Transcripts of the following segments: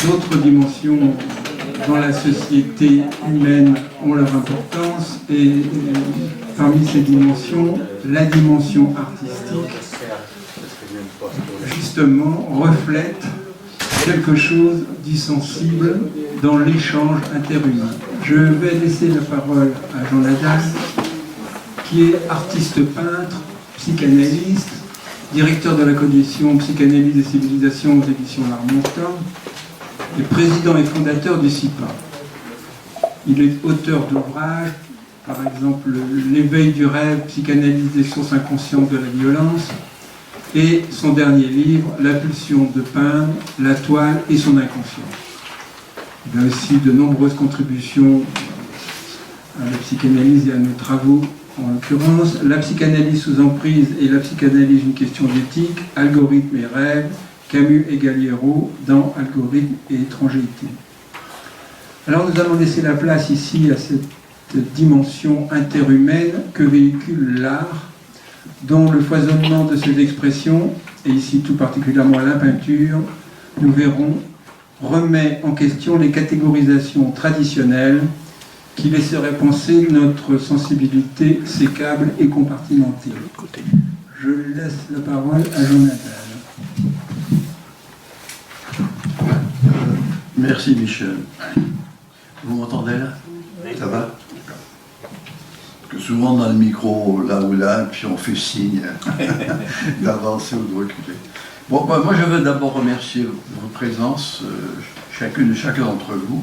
D'autres dimensions dans la société humaine ont leur importance, et parmi ces dimensions, la dimension artistique, justement, reflète quelque chose d'essentiel dans l'échange interhumain. Je vais laisser la parole à Jean Nadal, qui est artiste peintre, psychanalyste, directeur de la collection Psychanalyse et civilisation aux éditions L'Harmontois, et président et fondateur du CIPA. Il est auteur d'ouvrages, par exemple L'éveil du rêve, psychanalyse des sources inconscientes de la violence, et son dernier livre, La pulsion de peindre, la toile et son inconscient. Il a aussi de nombreuses contributions à la psychanalyse et à nos travaux, en l'occurrence La psychanalyse sous emprise et la psychanalyse une question d'éthique, Algorithme et rêve, Camus et Galliero dans Algorithme et étrangeté. Alors nous allons laisser la place ici à cette dimension interhumaine que véhicule l'art, dont le foisonnement de ses expressions, et ici tout particulièrement la peinture, nous verrons, remet en question les catégorisations traditionnelles qui laisseraient penser notre sensibilité sécable et compartimentée. Je laisse la parole à Jean Nadal. Merci Michel. Vous m'entendez là? Ça va? Parce que souvent on a le micro là ou là, puis on fait signe d'avancer ou de reculer. Bon, ben, moi je veux d'abord remercier votre présence, chacune et chacun d'entre vous,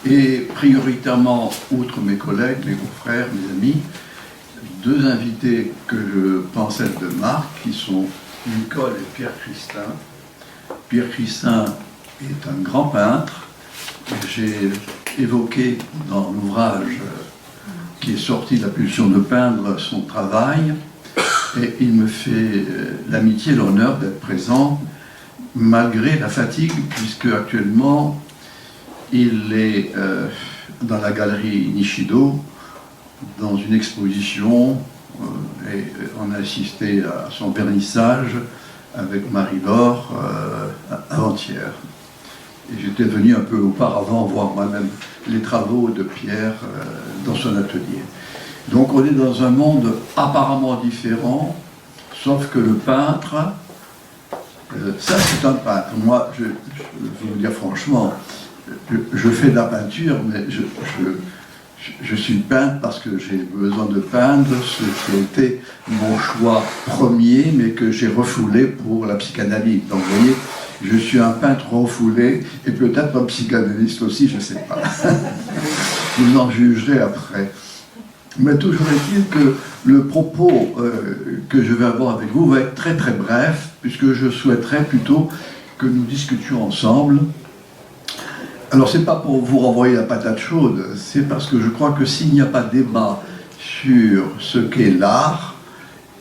et prioritairement, outre mes collègues, mes confrères, mes amis, deux invités que je pense être de marque, qui sont Nicole et Pierre Christin. Pierre Christin est un grand peintre. J'ai évoqué dans l'ouvrage qui est sorti de La pulsion de peindre son travail, et il me fait l'amitié et l'honneur d'être présent malgré la fatigue, puisque actuellement il est dans la galerie Nishido dans une exposition, et on a assisté à son vernissage avec Marie-Laure avant-hier. Et j'étais venu un peu auparavant voir moi-même les travaux de Pierre dans son atelier. Donc on est dans un monde apparemment différent, sauf que le peintre, ça c'est un peintre. Moi, je vais vous dire franchement, je fais de la peinture, mais je suis peintre parce que j'ai besoin de peindre ce qui a été mon choix premier, mais que j'ai refoulé pour la psychanalyse. Donc vous voyez, je suis un peintre refoulé, et peut-être un psychanalyste aussi, je ne sais pas. Vous en jugerez après. Mais toujours est-il que le propos que je vais avoir avec vous va être très très bref, puisque je souhaiterais plutôt que nous discutions ensemble. Alors c'est pas pour vous renvoyer la patate chaude, c'est parce que je crois que s'il n'y a pas de débat sur ce qu'est l'art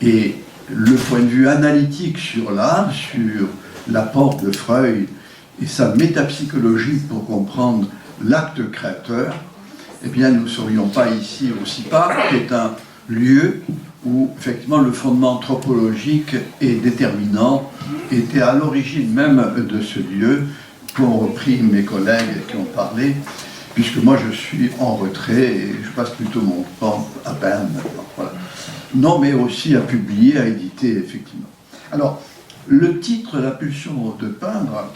et le point de vue analytique sur l'art, sur l'apport de Freud et sa métapsychologie pour comprendre l'acte créateur, eh bien nous ne serions pas ici au CIPA, qui est un lieu où effectivement le fondement anthropologique est déterminant, était à l'origine même de ce lieu, qu'ont repris mes collègues qui ont parlé, puisque moi je suis en retrait et je passe plutôt mon temps à peindre maintenant. Voilà. Non, mais aussi à publier, à éditer, effectivement. Alors, le titre, La pulsion de peindre,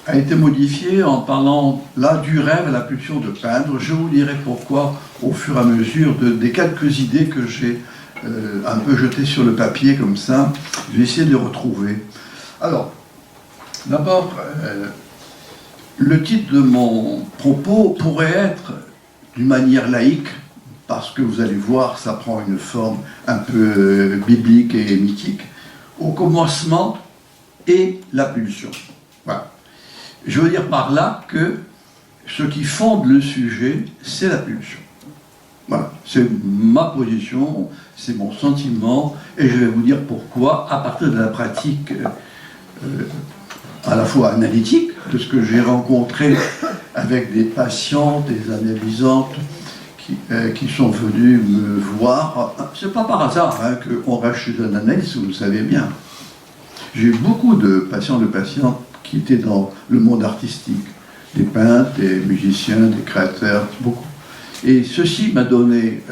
a été modifié en parlant là du rêve à la pulsion de peindre. Je vous dirai pourquoi au fur et à mesure des quelques idées que j'ai un peu jetées sur le papier comme ça. Je vais essayer de les retrouver. Alors, d'abord, le titre de mon propos pourrait être d'une manière laïque, parce que vous allez voir, ça prend une forme un peu biblique et mythique. Au commencement et la pulsion. Voilà. Je veux dire par là que ce qui fonde le sujet, c'est la pulsion. Voilà, c'est ma position, c'est mon sentiment, et je vais vous dire pourquoi, à partir de la pratique à la fois analytique, de ce que j'ai rencontré avec des patientes, des analysantes qui sont venus me voir. C'est pas par hasard qu'on reste chez un analyste, vous le savez bien. J'ai eu beaucoup de patientes qui étaient dans le monde artistique, des peintres, des musiciens, des créateurs, beaucoup. Et ceci m'a donné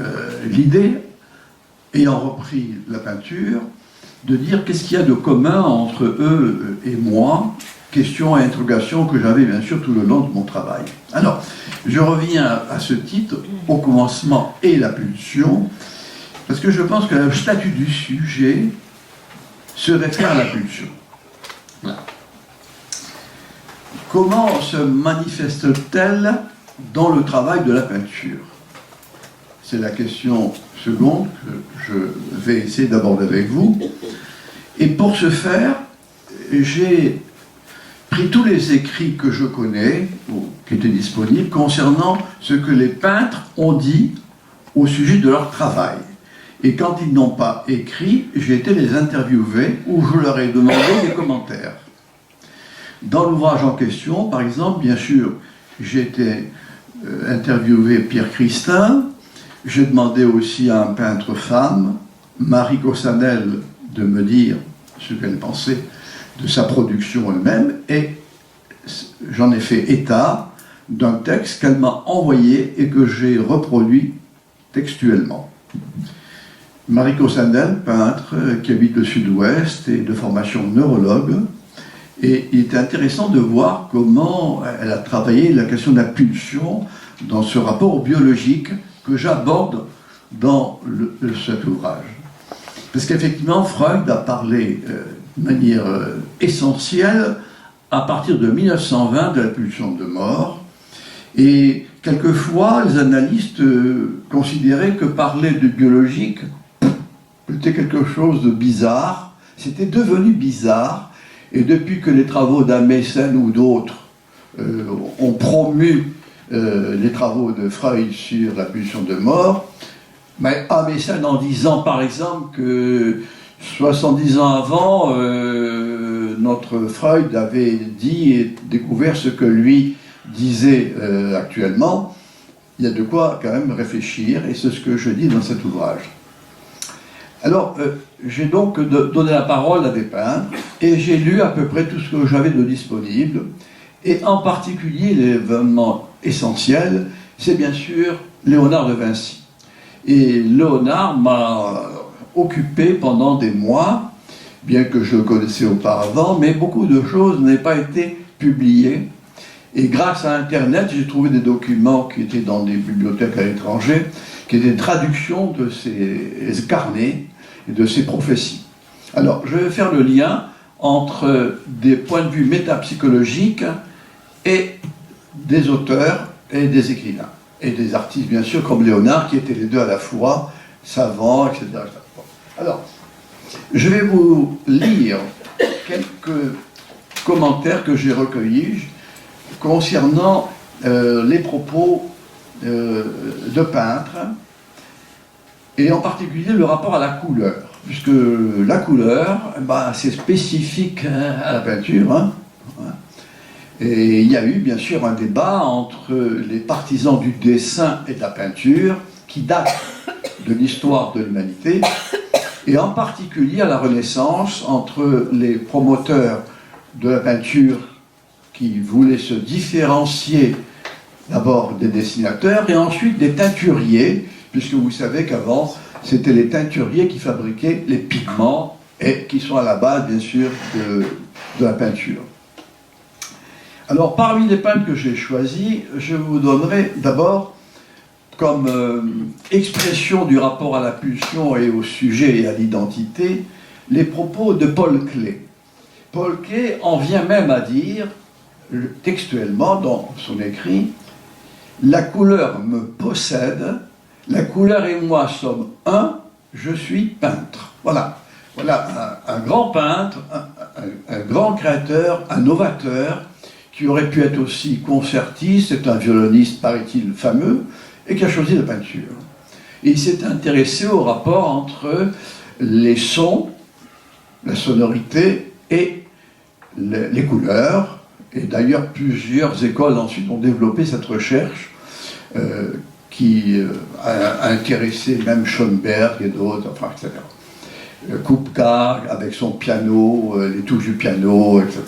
l'idée, ayant repris la peinture, de dire qu'est-ce qu'il y a de commun entre eux et moi, question et interrogation que j'avais bien sûr tout le long de mon travail. Alors, je reviens à ce titre, au commencement et la pulsion, parce que je pense que le statut du sujet se réfère à la pulsion. Voilà. Comment se manifeste-t-elle dans le travail de la peinture? C'est la question seconde que je vais essayer d'aborder avec vous. Et pour ce faire, j'ai pris tous les écrits que je connais, ou qui étaient disponibles, concernant ce que les peintres ont dit au sujet de leur travail. Et quand ils n'ont pas écrit, j'ai été les interviewer ou je leur ai demandé des commentaires. Dans l'ouvrage en question, par exemple, bien sûr, j'ai été interviewé Pierre Christin. J'ai demandé aussi à un peintre femme, Marie Cossanel, de me dire ce qu'elle pensait de sa production elle-même, et j'en ai fait état d'un texte qu'elle m'a envoyé et que j'ai reproduit textuellement. Marie Cossanel, peintre qui habite le Sud-Ouest et de formation neurologue, et il était intéressant de voir comment elle a travaillé la question de la pulsion dans ce rapport au biologique que j'aborde dans cet ouvrage. Parce qu'effectivement, Freud a parlé de manière essentielle, à partir de 1920, de la pulsion de mort. Et quelquefois, les analystes considéraient que parler de biologique était quelque chose de bizarre. C'était devenu bizarre. Et depuis que les travaux d'Ameisen ou d'autres ont promu les travaux de Freud sur la pulsion de mort, mais Ameisen en disant par exemple que 70 ans avant, notre Freud avait dit et découvert ce que lui disait actuellement, il y a de quoi quand même réfléchir, et c'est ce que je dis dans cet ouvrage. Alors, j'ai donc donné la parole à des peintres, et j'ai lu à peu près tout ce que j'avais de disponible, et en particulier l'événement essentiel, c'est bien sûr Léonard de Vinci. Et Léonard m'a occupé pendant des mois, bien que je le connaissais auparavant, mais beaucoup de choses n'avaient pas été publiées. Et grâce à Internet, j'ai trouvé des documents qui étaient dans des bibliothèques à l'étranger, qui étaient des traductions de ces carnets et de ces prophéties. Alors, je vais faire le lien entre des points de vue métapsychologiques et des auteurs et des écrivains. Et des artistes, bien sûr, comme Léonard, qui étaient les deux à la fois, savants, etc. Alors, je vais vous lire quelques commentaires que j'ai recueillis concernant les propos de peintres, et en particulier le rapport à la couleur, puisque la couleur, c'est spécifique à la peinture, hein. Et il y a eu bien sûr un débat entre les partisans du dessin et de la peinture qui date de l'histoire de l'humanité, et en particulier à la Renaissance, entre les promoteurs de la peinture qui voulaient se différencier d'abord des dessinateurs et ensuite des teinturiers, puisque vous savez qu'avant c'était les teinturiers qui fabriquaient les pigments et qui sont à la base bien sûr de la peinture. Alors, parmi les peintres que j'ai choisis, je vous donnerai d'abord, comme expression du rapport à la pulsion et au sujet et à l'identité, les propos de Paul Klee. Paul Klee en vient même à dire, textuellement dans son écrit, « La couleur me possède, la couleur et moi sommes un, je suis peintre. » Voilà, voilà un grand peintre, un grand créateur, un novateur, qui aurait pu être aussi concertiste, c'est un violoniste, paraît-il, fameux, et qui a choisi la peinture. Et il s'est intéressé au rapport entre les sons, la sonorité et les couleurs. Et d'ailleurs, plusieurs écoles ensuite ont développé cette recherche qui a intéressé même Schoenberg et d'autres, enfin, etc. Kupka avec son piano, les touches du piano, etc.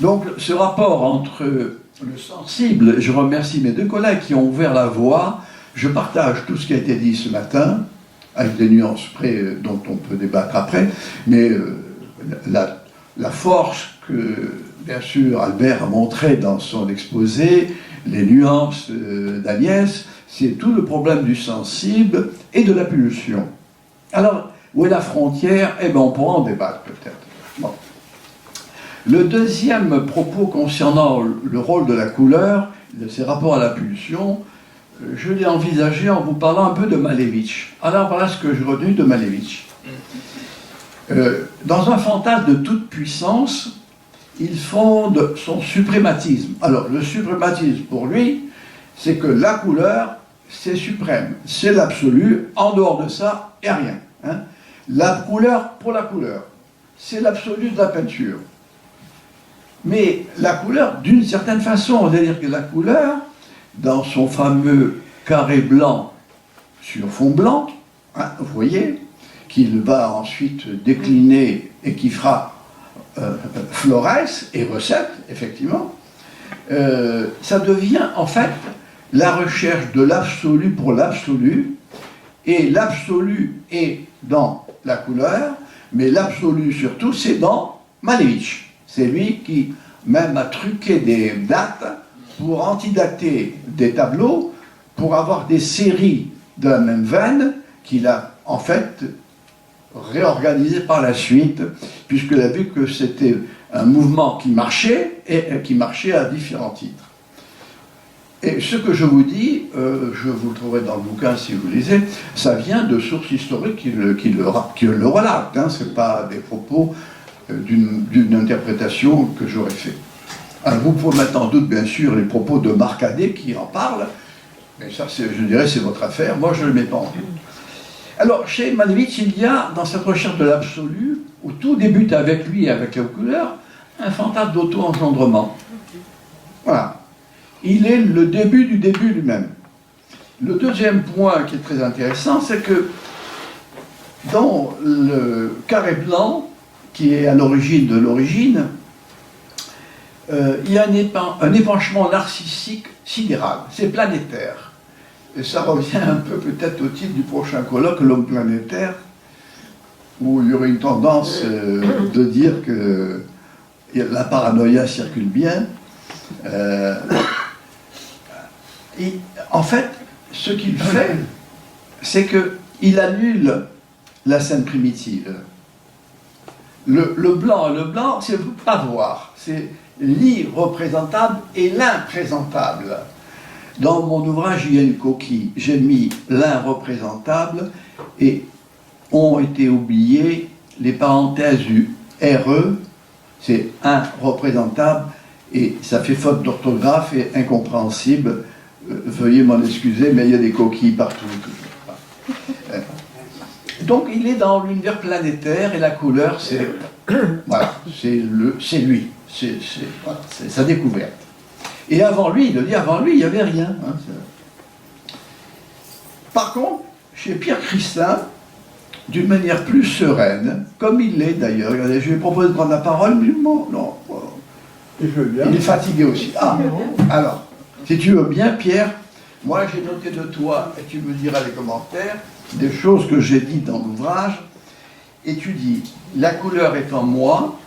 Donc ce rapport entre le sensible, je remercie mes deux collègues qui ont ouvert la voie, je partage tout ce qui a été dit ce matin, avec des nuances près dont on peut débattre après, mais la force que, bien sûr, Albert a montré dans son exposé, les nuances d'Agnès, c'est tout le problème du sensible et de la pulsion. Alors, où est la frontière? Eh bien, on pourra en débattre peut-être. Bon. Le deuxième propos concernant le rôle de la couleur, de ses rapports à la pulsion, je l'ai envisagé en vous parlant un peu de Malevich. Alors voilà ce que j'ai retenu de Malevich. Dans un fantasme de toute puissance, il fonde son suprématisme. Alors le suprématisme pour lui, c'est que la couleur, c'est suprême, c'est l'absolu, en dehors de ça, il n'y a rien. Hein. La couleur pour la couleur, c'est l'absolu de la peinture. Mais la couleur, d'une certaine façon, c'est-à-dire que la couleur, dans son fameux carré blanc sur fond blanc, hein, vous voyez, qu'il va ensuite décliner et qui fera Flores et recette, effectivement, ça devient en fait la recherche de l'absolu pour l'absolu, et l'absolu est dans la couleur, mais l'absolu surtout, c'est dans Malevich. C'est lui qui même a truqué des dates pour antidater des tableaux, pour avoir des séries de la même veine qu'il a en fait réorganisé par la suite, puisqu'il a vu que c'était un mouvement qui marchait, et qui marchait à différents titres. Et ce que je vous dis, je vous le trouverai dans le bouquin si vous lisez, ça vient de sources historiques qui le relatent, hein, ce n'est pas des propos d'une interprétation que j'aurais fait. Alors vous pouvez mettre en doute bien sûr les propos de Marc Adet qui en parle, mais ça je dirais c'est votre affaire, moi je ne le mets pas en doute. Alors chez Malevich, il y a dans cette recherche de l'absolu, où tout débute avec lui et avec la couleur, un fantasme d'auto-engendrement. Voilà. Il est le début du début lui-même. Le deuxième point qui est très intéressant, c'est que dans le carré blanc, qui est à l'origine de l'origine, il y a un épanchement narcissique sidéral, c'est planétaire. Et ça revient un peu peut-être au titre du prochain colloque, l'homme planétaire, où il y aurait une tendance de dire que la paranoïa circule bien. Et en fait, ce qu'il fait, c'est qu'il annule la scène primitive. Le blanc, c'est ne pas voir, c'est l'irreprésentable et l'imprésentable. Dans mon ouvrage, il y a une coquille, j'ai mis l'imreprésentable et ont été oubliées les parenthèses du RE, c'est irreprésentable et ça fait faute d'orthographe et incompréhensible. Veuillez m'en excuser, mais il y a des coquilles partout. Donc il est dans l'univers planétaire et la couleur, c'est voilà, c'est lui, c'est sa découverte. Et avant lui, il le dit, avant lui, il n'y avait rien. Hein, par contre, chez Pierre Christin, d'une manière plus sereine, comme il l'est d'ailleurs, regardez, je lui ai proposé de prendre la parole, mais non, Et je veux bien. il est fatigué aussi. Ah, alors, si tu veux bien, Pierre, moi j'ai noté de toi, et tu me diras les commentaires, des choses que j'ai dites dans l'ouvrage, et tu dis, la couleur est en moi,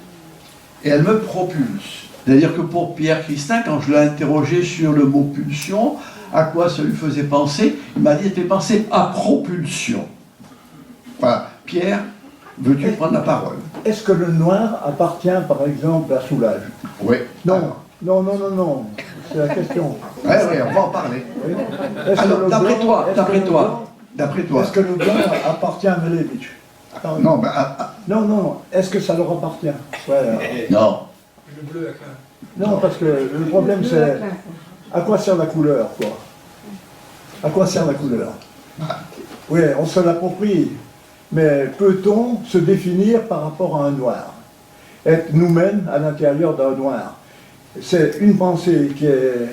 et elle me propulse. C'est-à-dire que pour Pierre Christin, quand je l'ai interrogé sur le mot pulsion, à quoi ça lui faisait penser, il m'a dit, ça fait penser à propulsion. Voilà. Pierre, veux-tu prendre la parole? Est-ce que le noir appartient, par exemple, à Soulage? Oui. Non, non. C'est la question. Oui, on va en parler. Oui. Alors, d'après toi, est-ce que le blanc appartient à Malevich? non, ben, Non. Est-ce que ça leur appartient? Voilà. non. Le bleu à classe. Non, parce que le problème, c'est à quoi sert la couleur, quoi? À quoi sert la couleur? Oui, on se l'approprie, mais peut-on se définir par rapport à un noir? Être nous-mêmes à l'intérieur d'un noir? C'est une pensée qui est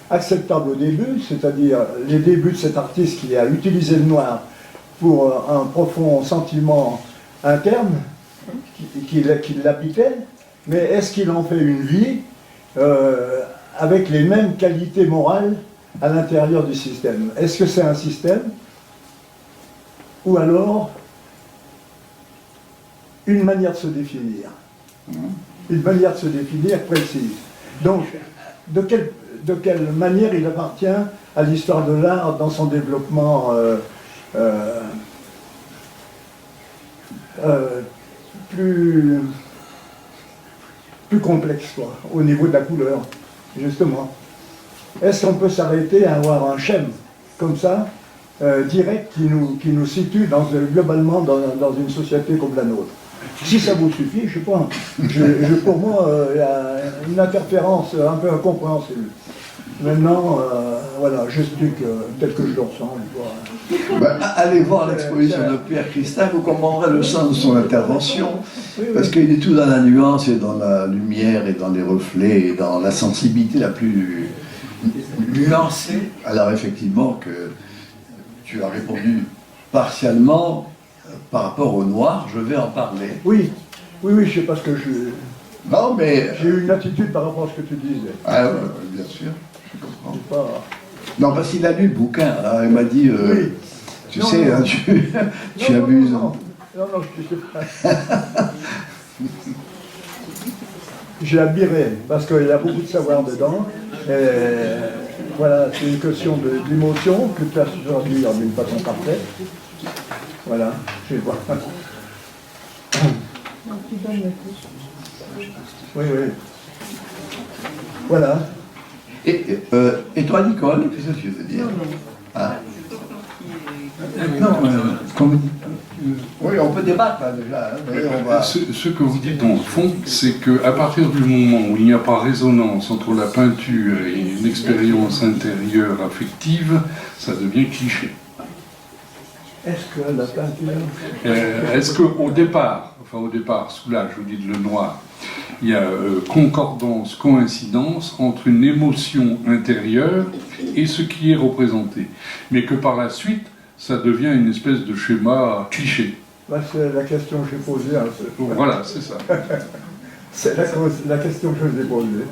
acceptable au début, c'est-à-dire les débuts de cet artiste qui a utilisé le noir pour un profond sentiment interne qui l'habitait, mais est-ce qu'il en fait une vie avec les mêmes qualités morales à l'intérieur du système? Est-ce que c'est un système ou alors une manière de se définir? Une manière de se définir précise. Donc, de quelle manière il appartient à l'histoire de l'art dans son développement plus complexe, quoi, au niveau de la couleur, justement. Est-ce qu'on peut s'arrêter à avoir un schème comme ça, direct, qui nous situe globalement dans une société comme la nôtre? Si ça vous suffit, je sais pas. Pour moi, il y a une interférence un peu incompréhensible. Maintenant, voilà, j'explique tel que je le ressens. Allez voir l'exposition de Pierre Christin, vous comprendrez le sens de son intervention, parce qu'il est tout dans la nuance et dans la lumière et dans les reflets et dans la sensibilité la plus nuancée. Alors effectivement que tu as répondu partiellement par rapport au noir, je vais en parler. Oui, je sais pas ce que je... Non, mais... J'ai eu une attitude par rapport à ce que tu disais. Ah, bien sûr, je comprends. Pas... Non, parce qu'il a lu le bouquin, alors il m'a dit, oui. tu sais, non. Hein, tu abuses. Non, je sais pas. J'ai admiré, parce qu'il y a beaucoup de savoir dedans. Et voilà, c'est une question d'émotion que tu as aujourd'hui d'une façon parfaite. Voilà, je vais voir. Oui. Voilà. Et toi, Nicole, qu'est-ce que tu veux dire? Oui, on peut débattre là, déjà. Hein, ce que vous dites, dans le fond, c'est qu'à partir du moment où il n'y a pas résonance entre la peinture et une expérience intérieure affective, ça devient cliché. Est-ce que la peinture... Est-ce qu'au départ, sous l'âge, je vous dis le noir, il y a concordance, coïncidence entre une émotion intérieure et ce qui est représenté, mais que par la suite, ça devient une espèce de schéma cliché. C'est la question que j'ai posée. Hein, voilà, c'est ça. C'est la question que je vous ai posée.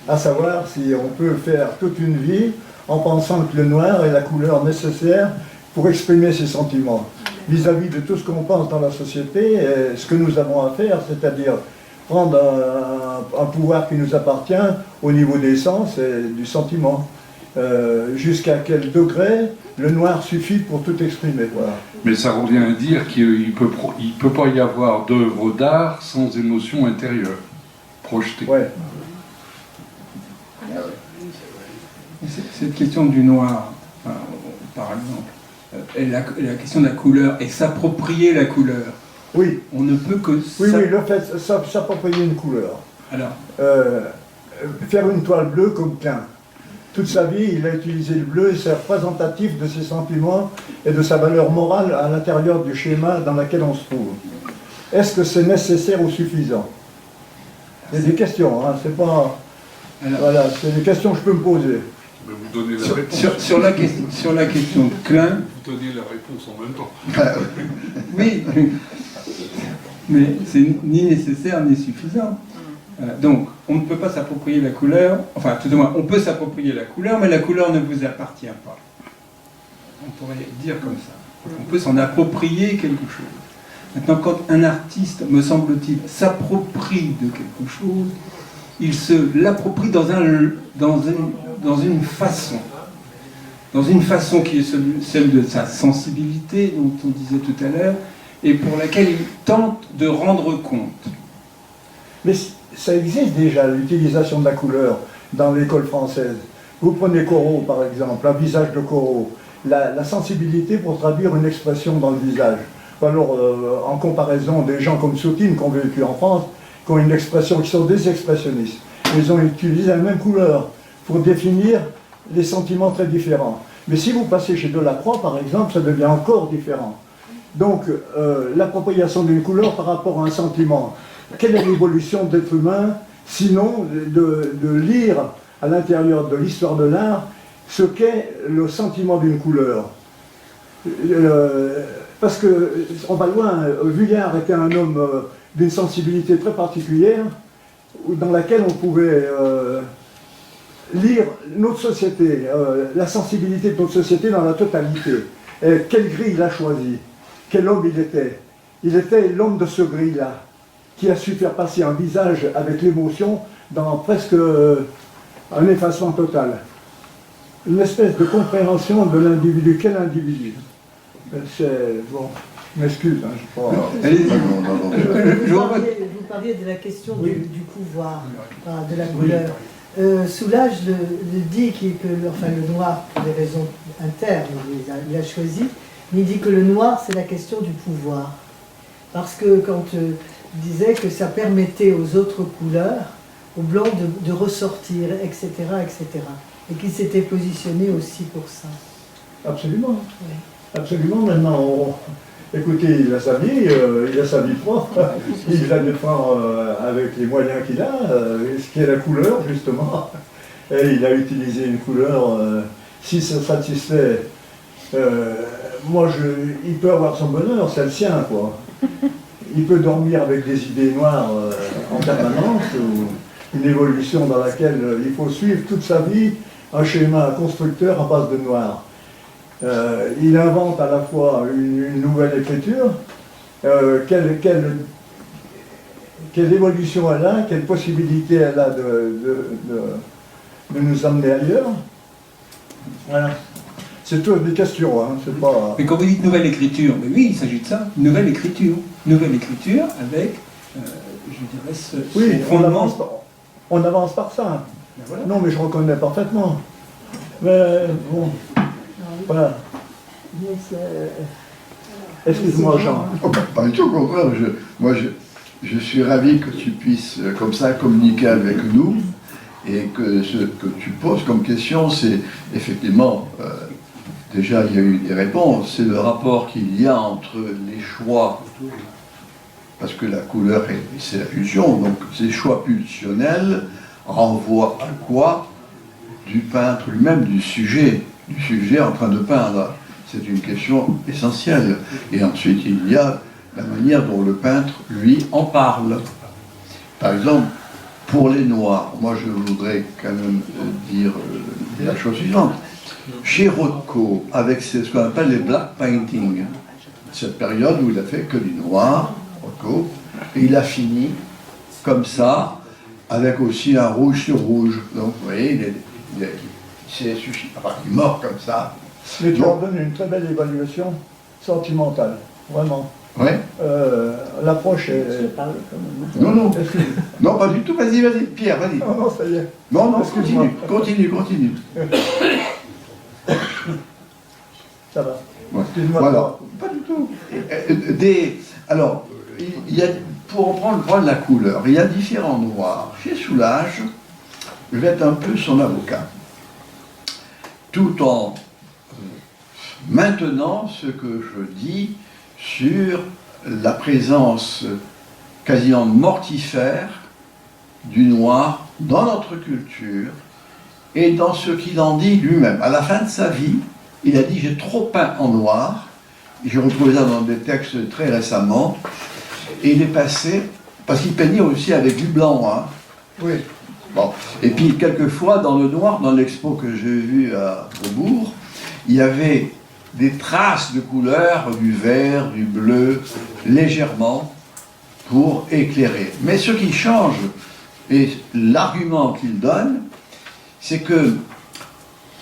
À savoir si on peut faire toute une vie en pensant que le noir est la couleur nécessaire pour exprimer ses sentiments vis-à-vis de tout ce qu'on pense dans la société et ce que nous avons à faire, c'est-à-dire prendre un pouvoir qui nous appartient au niveau des sens et du sentiment. Jusqu'à quel degré le noir suffit pour tout exprimer. Voilà. Mais ça revient à dire qu'il ne peut pas y avoir d'œuvre d'art sans émotion intérieure projetée. Ouais. Cette question du noir, par exemple, et la question de la couleur, et s'approprier la couleur. Oui. On ne peut que... Oui, le fait de s'approprier une couleur. Alors faire une toile bleue comme Klein. Toute sa vie, il a utilisé le bleu et c'est représentatif de ses sentiments et de sa valeur morale à l'intérieur du schéma dans lequel on se trouve. Est-ce que c'est nécessaire ou suffisant? C'est des questions, hein, c'est pas... Alors, voilà, c'est des questions que je peux me poser. Vous donnez la réponse. Sur la question de Klein... Vous donnez la réponse en même temps. Oui, mais c'est ni nécessaire ni suffisant. Donc, on ne peut pas s'approprier la couleur, enfin, tout du moins, on peut s'approprier la couleur, mais la couleur ne vous appartient pas. On pourrait dire comme ça. On peut s'en approprier quelque chose. Maintenant, quand un artiste, me semble-t-il, s'approprie de quelque chose, il se l'approprie dans une façon qui est celle de sa sensibilité, dont on disait tout à l'heure, et pour laquelle il tente de rendre compte. Mais ça existe déjà, l'utilisation de la couleur dans l'école française. Vous prenez Corot, par exemple, un visage de Corot, la sensibilité pour traduire une expression dans le visage. Alors, en comparaison des gens comme Soutine qui ont vécu en France, qui ont une expression, qui sont des expressionnistes. Ils ont utilisé la même couleur pour définir des sentiments très différents. Mais si vous passez chez Delacroix, par exemple, ça devient encore différent. Donc, l'appropriation d'une couleur par rapport à un sentiment. Quelle est l'évolution de l'être humain, sinon de lire à l'intérieur de l'histoire de l'art ce qu'est le sentiment d'une couleur? parce que on va loin. Vuillard était un homme d'une sensibilité très particulière, dans laquelle on pouvait lire notre société, la sensibilité de notre société dans la totalité. Et quelle grille il a choisi, quel homme il était. Il était l'homme de ce grille-là, qui a su faire passer un visage avec l'émotion dans presque un effacement total. Une espèce de compréhension de l'individu. Quel individu? C'est... bon, je m'excuse, hein, je crois. Allez-y. Vous parliez de la question du pouvoir, de la couleur. Soulage le dit enfin, le noir, pour des raisons internes, il a choisi, mais il dit que le noir, c'est la question du pouvoir. Parce que quand il disait que ça permettait aux autres couleurs, aux blancs, de ressortir, etc., etc. Et qu'il s'était positionné aussi pour ça. Absolument. Oui. Absolument. Maintenant, écoutez, il a sa vie propre, il la défend avec les moyens qu'il a, ce qui est la couleur, justement. Et il a utilisé une couleur, si ça satisfait, il peut avoir son bonheur, c'est le sien, quoi. Il peut dormir avec des idées noires en permanence, ou une évolution dans laquelle il faut suivre toute sa vie un schéma constructeur à base de noir. Il invente à la fois une nouvelle écriture, quelle évolution elle a, quelle possibilité elle a de nous amener ailleurs. Voilà. C'est toutes des questions, hein, c'est pas... Mais quand vous dites nouvelle écriture, mais oui, il s'agit de ça, nouvelle écriture. Nouvelle écriture avec, je dirais, ce Oui, fondement. on avance par ça. Ben voilà. Non, mais je reconnais parfaitement. Mais bon, voilà. Excuse-moi, Jean. Oh, pas du tout, au contraire. Je suis ravi que tu puisses, comme ça, communiquer avec nous. Et que ce que tu poses comme question, c'est effectivement, déjà il y a eu des réponses, c'est le rapport qu'il y a entre les choix, parce que la couleur, c'est la pulsion, donc ces choix pulsionnels renvoient à quoi? Du peintre lui-même, du sujet en train de peindre. C'est une question essentielle. Et ensuite, il y a la manière dont le peintre, lui, en parle. Par exemple, pour les Noirs, moi je voudrais quand même dire la chose suivante. Chez Rothko, avec ce qu'on appelle les black painting, cette période où il a fait que du noir, Rothko, et il a fini comme ça, avec aussi un rouge sur rouge. Donc vous voyez, il est mort comme ça. Mais tu en donnes une très belle évaluation sentimentale, vraiment. Ouais. L'approche est... Non, non, pas du tout, vas-y, Pierre, vas-y. Non, ça y est. Non, Excuse-moi. continue. Ça va. Ouais. Excuse-moi. Voilà, pas du tout. Alors, il y a, pour prendre la couleur, il y a différents noirs. Chez Soulage, je vais être un peu son avocat, tout en maintenant ce que je dis sur la présence quasiment mortifère du noir dans notre culture et dans ce qu'il en dit lui-même. À la fin de sa vie, il a dit « j'ai trop peint en noir », j'ai retrouvé ça dans des textes très récemment, et il est passé, parce qu'il peignait aussi avec du blanc, hein. Oui. Bon. Et puis quelquefois dans le noir, dans l'expo que j'ai vu à Beaubourg, il y avait des traces de couleurs, du vert, du bleu, légèrement, pour éclairer. Mais ce qui change, et l'argument qu'il donne, c'est que,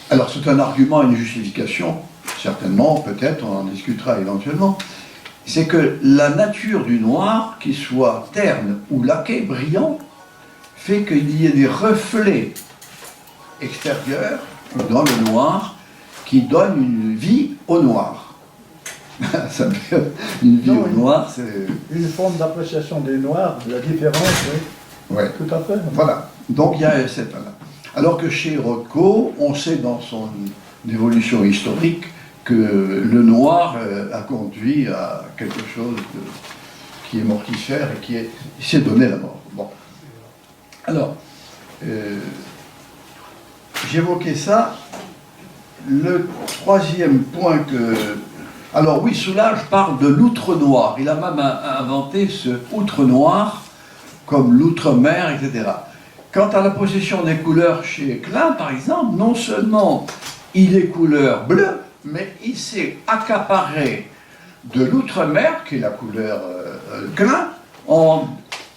alors c'est un argument et une justification, certainement, peut-être, on en discutera éventuellement, c'est que la nature du noir, qu'il soit terne ou laqué, brillant, fait qu'il y ait des reflets extérieurs dans le noir qui donnent une vie au noir. Ça fait une vie au noir, c'est... Une forme d'appréciation des noirs, de la différence, oui. Ouais. Tout à fait. Voilà. Donc il y a cette... Alors que chez Rothko, on sait dans son évolution historique que le noir a conduit à quelque chose qui est mortifère et qui s'est donné la mort. Bon. Alors, j'évoquais ça. Le troisième point Alors oui, Soulages parle de l'outre noir. Il a même inventé ce outre noir, comme l'outre-mer, etc. Quant à la possession des couleurs chez Klein, par exemple, non seulement il est couleur bleue, mais il s'est accaparé de l'outre-mer, qui est la couleur Klein,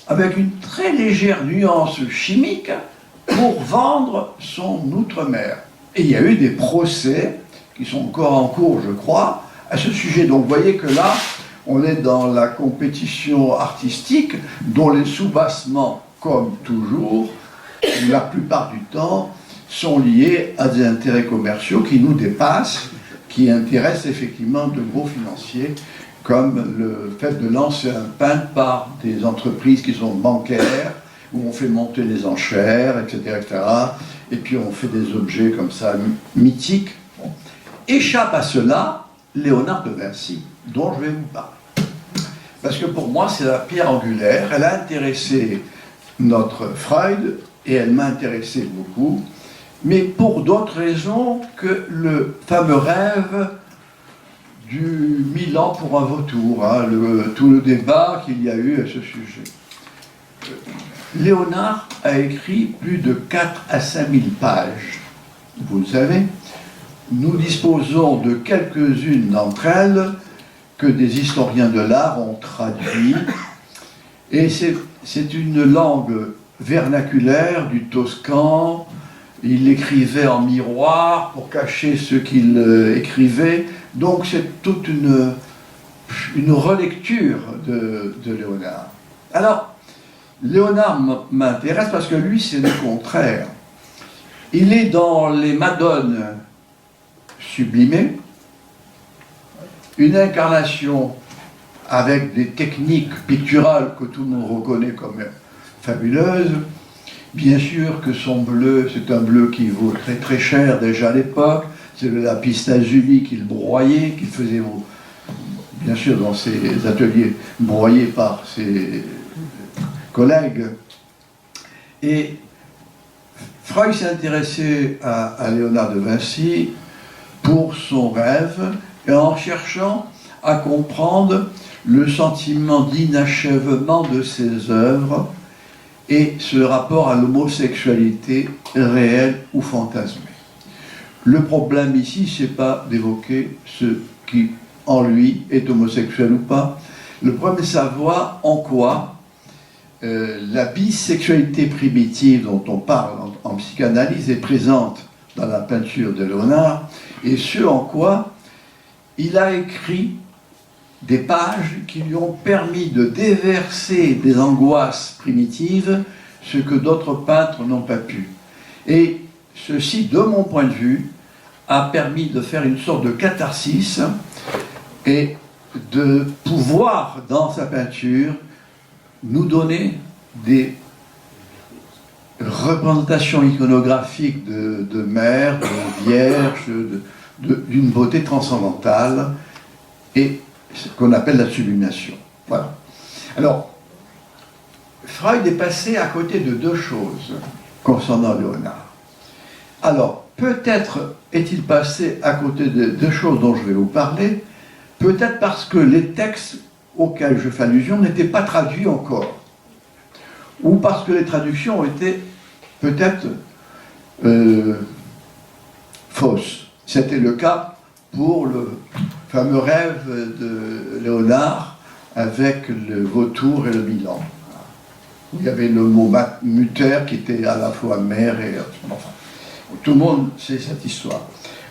avec une très légère nuance chimique pour vendre son outre-mer. Et il y a eu des procès qui sont encore en cours, je crois, à ce sujet. Donc vous voyez que là, on est dans la compétition artistique dont les soubassements, comme toujours, la plupart du temps, sont liés à des intérêts commerciaux qui nous dépassent, qui intéressent effectivement de gros financiers, comme le fait de lancer un peintre par des entreprises qui sont bancaires, où on fait monter les enchères, etc., etc., et puis on fait des objets comme ça mythiques. Bon. Échappe à cela Léonard de Vinci, dont je vais vous parler. Parce que pour moi, c'est la pierre angulaire. Elle a intéressé notre Freud, et elle m'a intéressé beaucoup, mais pour d'autres raisons que le fameux rêve du Milan pour un vautour, hein, tout le débat qu'il y a eu à ce sujet. Léonard a écrit plus de 4 à 5 000 pages. Vous le savez, nous disposons de quelques-unes d'entre elles que des historiens de l'art ont traduit. Et c'est une langue vernaculaire du toscan. Il écrivait en miroir pour cacher ce qu'il écrivait. Donc c'est toute une relecture de Léonard. Alors, Léonard m'intéresse parce que lui, c'est le contraire. Il est dans les Madones sublimées, une incarnation avec des techniques picturales que tout le monde reconnaît comme fabuleuses. Bien sûr que son bleu, c'est un bleu qui vaut très très cher déjà à l'époque. C'est le lapis lazuli qu'il broyait, qu'il faisait, bien sûr, dans ses ateliers, broyés par ses collègues. Et Freud s'est intéressé à Léonard de Vinci pour son rêve et en cherchant à comprendre le sentiment d'inachèvement de ses œuvres et ce rapport à l'homosexualité réelle ou fantasmée. Le problème ici, c'est pas d'évoquer ce qui en lui est homosexuel ou pas. Le problème, c'est savoir en quoi la bisexualité primitive dont on parle en psychanalyse est présente dans la peinture de Léonard, et ce en quoi il a écrit des pages qui lui ont permis de déverser des angoisses primitives, ce que d'autres peintres n'ont pas pu. Et ceci, de mon point de vue, a permis de faire une sorte de catharsis et de pouvoir, dans sa peinture, nous donner des représentations iconographiques de mères, de vierges, d'une beauté transcendantale, et ce qu'on appelle la sublimation. Voilà. Alors, Freud est passé à côté de deux choses concernant Léonard. Alors, peut-être est-il passé à côté de deux choses dont je vais vous parler, peut-être parce que les textes auxquels je fais allusion n'étaient pas traduits encore, ou parce que les traductions ont été peut-être fausses. C'était le cas pour le fameux rêve de Léonard avec le vautour et le Milan. Il y avait le mot muter qui était à la fois mère et... Enfin, tout le monde sait cette histoire.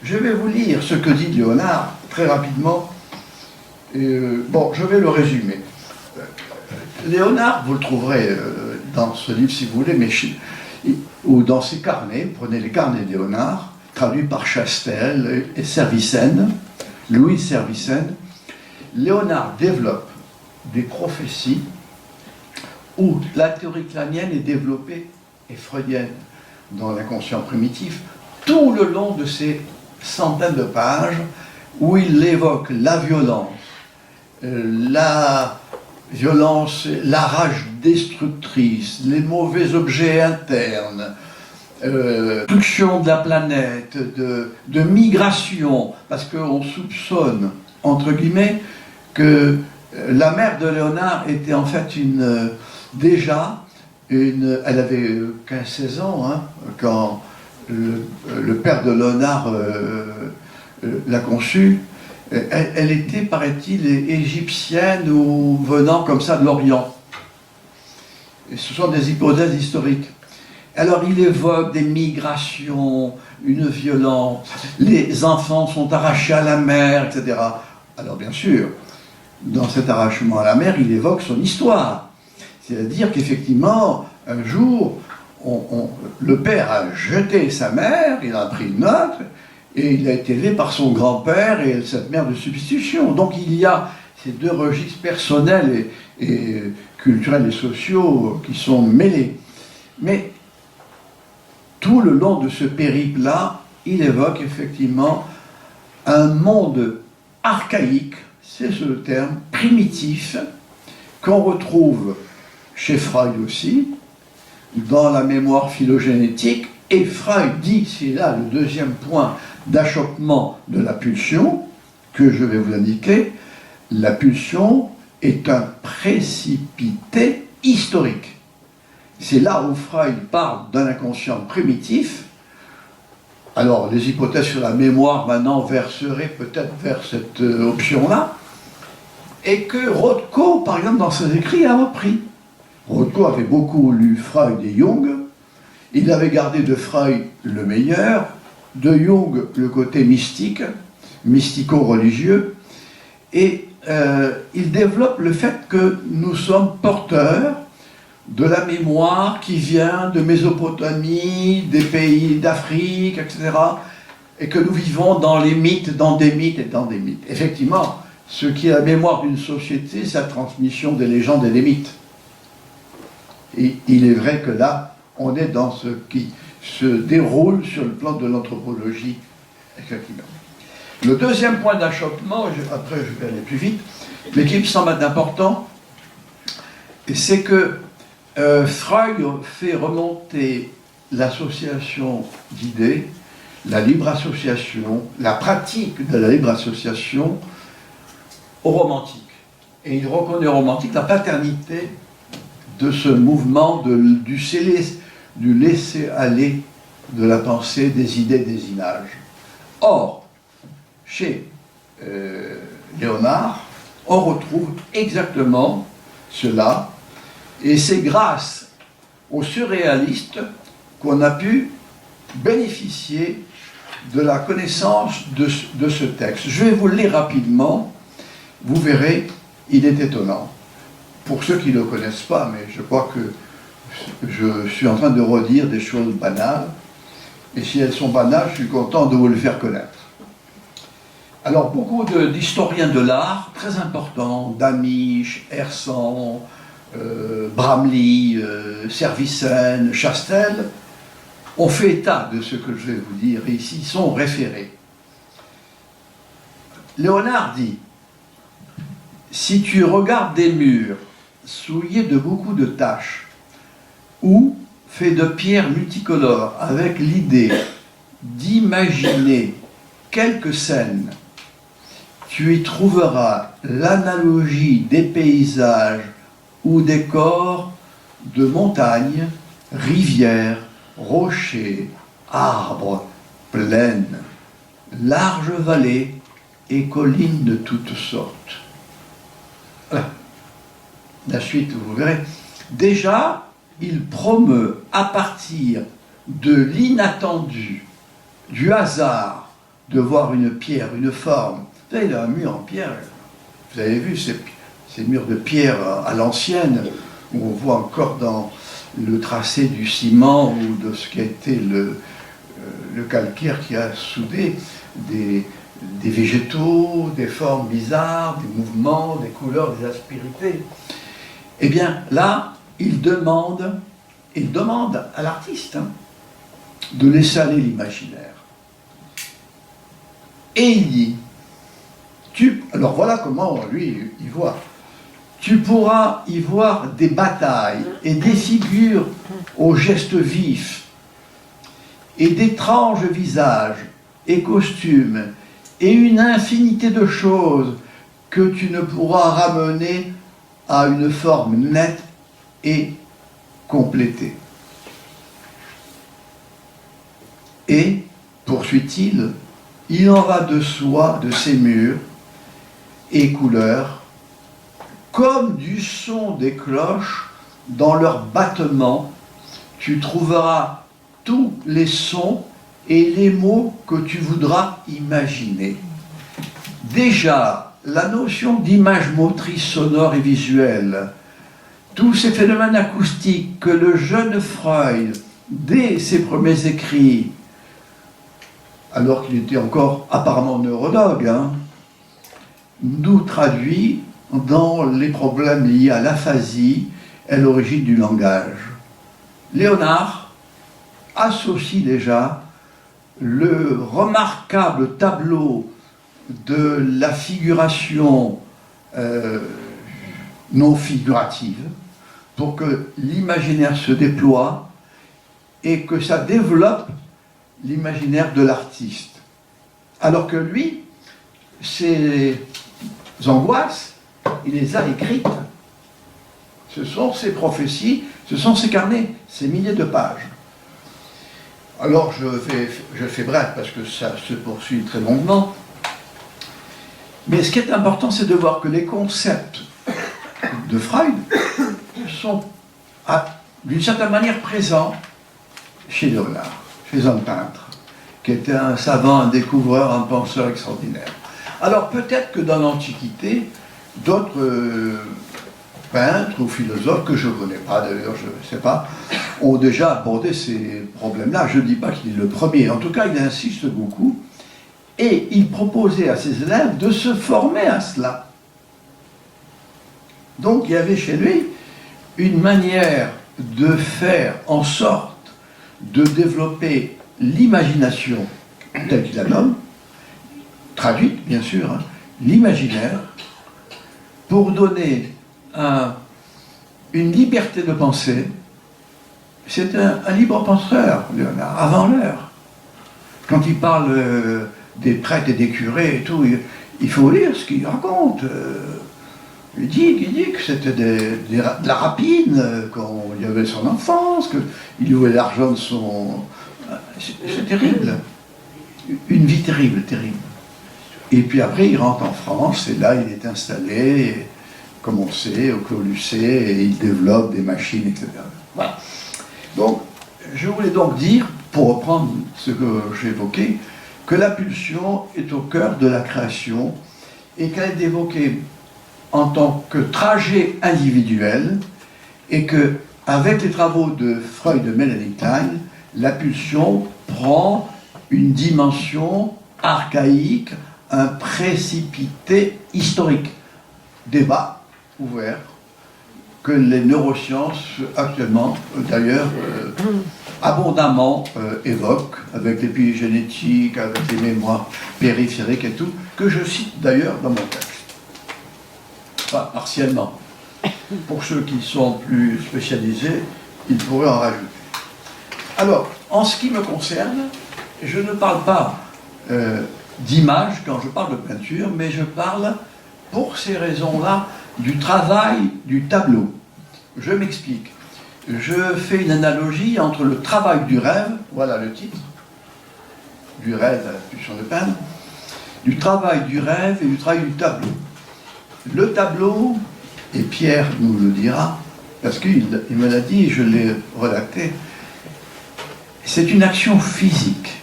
Je vais vous lire ce que dit Léonard très rapidement. Bon, je vais le résumer. Léonard, vous le trouverez dans ce livre si vous voulez, mais ou dans ses carnets, prenez les carnets de Léonard, traduits par Chastel et Servicenne, Louis Servicenne. Léonard développe des prophéties où la théorie clanienne est développée et freudienne dans l'inconscient primitif, tout le long de ces centaines de pages où il évoque la rage destructrice, les mauvais objets internes, destruction de la planète, de migration, parce qu'on soupçonne entre guillemets, que la mère de Léonard était en fait elle avait 15-16 ans, hein, quand le père de Léonard l'a conçue. Elle était, paraît-il, égyptienne ou venant comme ça de l'Orient. Et ce sont des hypothèses historiques. Alors il évoque des migrations, une violence, les enfants sont arrachés à la mer, etc. Alors bien sûr, dans cet arrachement à la mer, il évoque son histoire. C'est-à-dire qu'effectivement, un jour, le père a jeté sa mère, il a pris une autre, et il a été élevé par son grand-père et cette mère de substitution. Donc il y a ces deux registres personnels et culturels et sociaux qui sont mêlés. Mais tout le long de ce périple-là, il évoque effectivement un monde archaïque, c'est le terme, primitif, qu'on retrouve chez Freud aussi, dans la mémoire phylogénétique, et Freud dit, c'est là le deuxième point d'achoppement de la pulsion, que je vais vous indiquer, la pulsion est un précipité historique. C'est là où Freud parle d'un inconscient primitif. Alors, les hypothèses sur la mémoire maintenant verseraient peut-être vers cette option-là, et que Rothko, par exemple, dans ses écrits, a repris. Rothko avait beaucoup lu Freud et Jung. Il avait gardé de Freud le meilleur, de Jung le côté mystique, mystico-religieux, et il développe le fait que nous sommes porteurs de la mémoire qui vient de Mésopotamie, des pays d'Afrique, etc., et que nous vivons dans les mythes, dans des mythes et dans des mythes. Effectivement, ce qui est la mémoire d'une société, c'est la transmission des légendes et des mythes. Et il est vrai que là, on est dans ce qui se déroule sur le plan de l'anthropologie, effectivement. Le deuxième point d'achoppement, après je vais aller plus vite, mais qui me semble être important, c'est que Freud fait remonter l'association d'idées, la libre association, la pratique de la libre association au romantique. Et il reconnaît au romantique la paternité de ce mouvement du laisser-aller de la pensée, des idées, des images. Or, chez Léonard, on retrouve exactement cela, et c'est grâce aux surréalistes qu'on a pu bénéficier de la connaissance de ce texte. Je vais vous le lire rapidement, vous verrez, il est étonnant. Pour ceux qui ne le connaissent pas, mais je crois que je suis en train de redire des choses banales, et si elles sont banales, je suis content de vous le faire connaître. Alors, beaucoup d'historiens de l'art, très importants, Damisch, Hersan, Bramley, Servicen, Chastel, ont fait état de ce que je vais vous dire, et ici sont référés. Léonard dit, si tu regardes des murs souillés de beaucoup de taches, ou faits de pierres multicolores, avec l'idée d'imaginer quelques scènes, tu y trouveras l'analogie des paysages ou des corps de montagnes, rivières, rochers, arbres, plaines, larges vallées et collines de toutes sortes. Voilà. La suite, vous verrez. Déjà, il promeut à partir de l'inattendu, du hasard, de voir une pierre, une forme. Vous savez, il a un mur en pierre. Vous avez vu ces murs de pierre à l'ancienne, où on voit encore dans le tracé du ciment ou de ce qui a été le calcaire qui a soudé des végétaux, des formes bizarres, des mouvements, des couleurs, des aspérités. Eh bien, là, il demande à l'artiste de laisser aller l'imaginaire. Et il dit, alors voilà comment lui il voit. Tu pourras y voir des batailles et des figures aux gestes vifs et d'étranges visages et costumes et une infinité de choses que tu ne pourras ramener à une forme nette et complétée. Et, poursuit-il, il en va de soi, de ces murs et couleurs, comme du son des cloches dans leur battement, tu trouveras tous les sons et les mots que tu voudras imaginer. Déjà, la notion d'image motrice sonore et visuelle, tous ces phénomènes acoustiques que le jeune Freud, dès ses premiers écrits, alors qu'il était encore apparemment neurologue, nous traduit dans les problèmes liés à l'aphasie et l'origine du langage. Léonard associe déjà le remarquable tableau de la figuration non figurative pour que l'imaginaire se déploie et que ça développe l'imaginaire de l'artiste. Alors que lui, ses angoisses, il les a écrites. Ce sont ses prophéties, ce sont ses carnets, ces milliers de pages. Alors je fais bref parce que ça se poursuit très longuement. Mais ce qui est important, c'est de voir que les concepts de Freud sont d'une certaine manière présents chez Léonard, chez un peintre, qui était un savant, un découvreur, un penseur extraordinaire. Alors peut-être que dans l'Antiquité, d'autres peintres ou philosophes, que je ne connais pas d'ailleurs, je ne sais pas, ont déjà abordé ces problèmes-là. Je ne dis pas qu'il est le premier, en tout cas il insiste beaucoup, et il proposait à ses élèves de se former à cela. Donc il y avait chez lui une manière de faire en sorte de développer l'imagination, telle qu'il la nomme, traduite bien sûr, l'imaginaire, pour donner une liberté de pensée. C'est un libre penseur, Léonard, avant l'heure. Quand il parle des prêtres et des curés et tout, il faut lire ce qu'il raconte. Il dit que c'était de la rapine quand il y avait son enfance, qu'il y avait l'argent de son... C'est terrible. Une vie terrible, terrible. Et puis après, il rentre en France, et là, il est installé, comme on sait, au Clos Lucé, et il développe des machines, etc. Voilà. Donc, je voulais donc dire, pour reprendre ce que j'ai évoqué, que la pulsion est au cœur de la création, et qu'elle est évoquée en tant que trajet individuel, et que, avec les travaux de Freud et de Melanie Klein, la pulsion prend une dimension archaïque, un précipité historique. Débat ouvert que les neurosciences actuellement, d'ailleurs, abondamment évoquent, avec l'épigénétique, avec les mémoires périphériques et tout, que je cite d'ailleurs dans mon texte. Enfin, partiellement. Pour ceux qui sont plus spécialisés, ils pourraient en rajouter. Alors, en ce qui me concerne, je ne parle pas d'image quand je parle de peinture, mais je parle, pour ces raisons-là, du travail du tableau. Je m'explique. Je fais une analogie entre le travail du rêve, voilà le titre, du rêve à la pulsion de peindre, du travail du rêve et du travail du tableau. Le tableau, et Pierre nous le dira, parce qu'il me l'a dit et je l'ai relaté, c'est une action physique.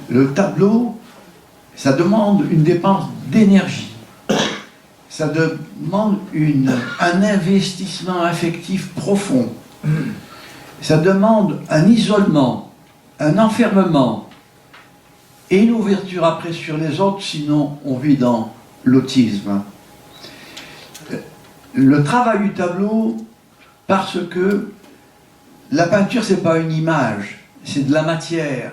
Le tableau, ça demande une dépense d'énergie. Ça demande un investissement affectif profond. Ça demande un isolement, un enfermement et une ouverture après sur les autres, sinon on vit dans l'autisme. Le travail du tableau, parce que la peinture, c'est pas une image, c'est de la matière,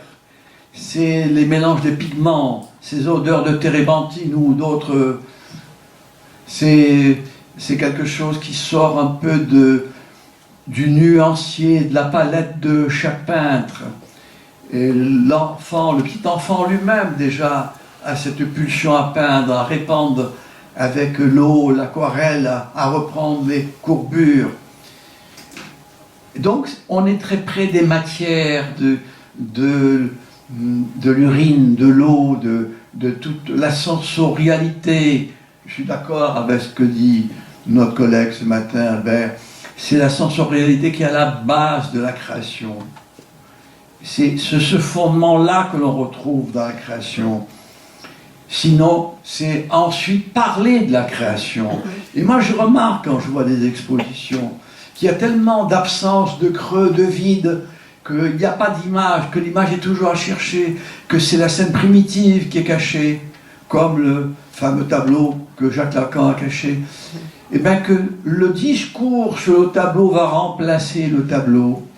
c'est les mélanges de pigments, ces odeurs de térébenthine ou d'autres... C'est quelque chose qui sort un peu du nuancier, de la palette de chaque peintre. Et l'enfant, le petit enfant lui-même déjà à cette pulsion à peindre, à répandre avec l'eau, l'aquarelle, à reprendre les courbures. Donc on est très près des matières, de l'urine, de l'eau, de toute la sensorialité. Je suis d'accord avec ce que dit notre collègue ce matin, Albert. C'est la sensorialité qui est à la base de la création. C'est ce fondement-là que l'on retrouve dans la création. Sinon, c'est ensuite parler de la création. Et moi, je remarque quand je vois des expositions qu'il y a tellement d'absence, de creux, de vide, qu'il n'y a pas d'image, que l'image est toujours à chercher, que c'est la scène primitive qui est cachée, comme le fameux tableau que Jacques Lacan a caché. Et bien que le discours sur le tableau va remplacer le tableau.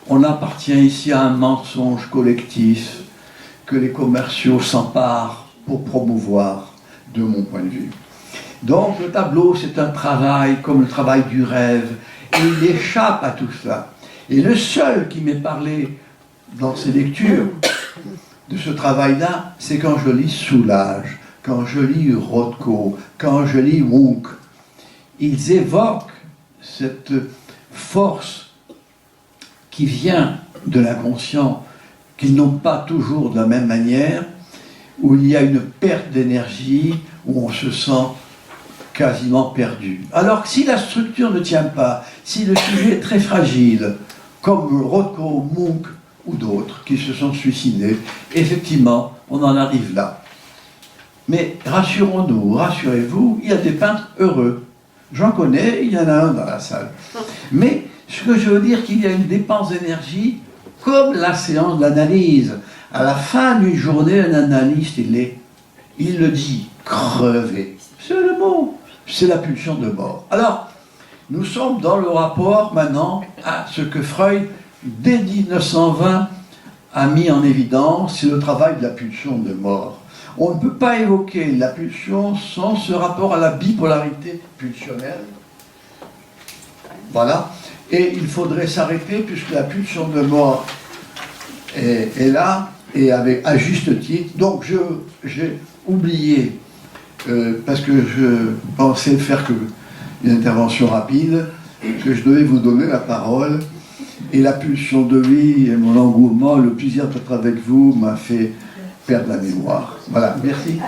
On appartient ici à un mensonge collectif que les commerciaux s'emparent pour promouvoir, de mon point de vue. Donc le tableau, c'est un travail comme le travail du rêve, et il échappe à tout cela. Et le seul qui m'est parlé dans ces lectures de ce travail-là, c'est quand je lis Soulages, quand je lis Rothko, quand je lis Munch. Ils évoquent cette force qui vient de l'inconscient, qu'ils n'ont pas toujours de la même manière, où il y a une perte d'énergie, où on se sent quasiment perdu. Alors que si la structure ne tient pas, si le sujet est très fragile, comme Rothko, Munch ou d'autres qui se sont suicidés, effectivement, on en arrive là. Mais rassurons-nous, rassurez-vous, il y a des peintres heureux. J'en connais, il y en a un dans la salle. Mais ce que je veux dire, qu'il y a une dépense d'énergie, comme la séance d'analyse. À la fin d'une journée, un analyste, il le dit, crevé. C'est le mot, c'est la pulsion de mort. Alors, nous sommes dans le rapport maintenant à ce que Freud, dès 1920, a mis en évidence, c'est le travail de la pulsion de mort. On ne peut pas évoquer la pulsion sans ce rapport à la bipolarité pulsionnelle. Voilà. Et il faudrait s'arrêter puisque la pulsion de mort est là, et à juste titre. Donc j'ai oublié, parce que je pensais faire une intervention rapide, que je devais vous donner la parole. Et la pulsion de vie et mon engouement, le plaisir d'être avec vous m'a fait perdre la mémoire. Voilà, merci.